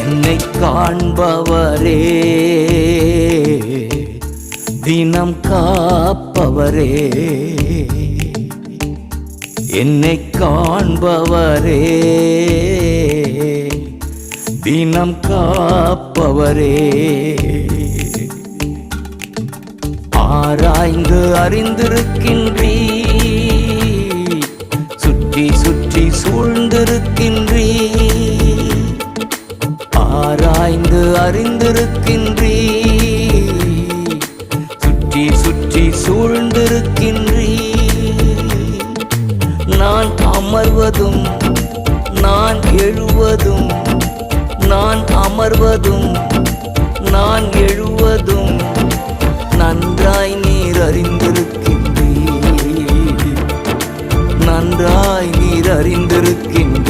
என்னை காண்பவரே, தினம் காப்பவரே, என்னை காண்பவரே, தினம் காப்பவரே, ஆராய்ந்து அறிந்திருக்கின்றீ, சுற்றி சுற்றி சூழ்ந்திருக்கின்றீ, ஆராய்ந்து அறிந்திருக்கின்றீ, சுற்றி சுற்றி சூழ்ந்திருக்கின்றீ. நான் அமர்வதும் நான் எழுவதும், நான் அமர்வதும் நான் எழுவதும் நன்றாய் நீர் அறிந்திருக்கின்றீர், நன்றாய் நீர் அறிந்திருக்கின்றீர்.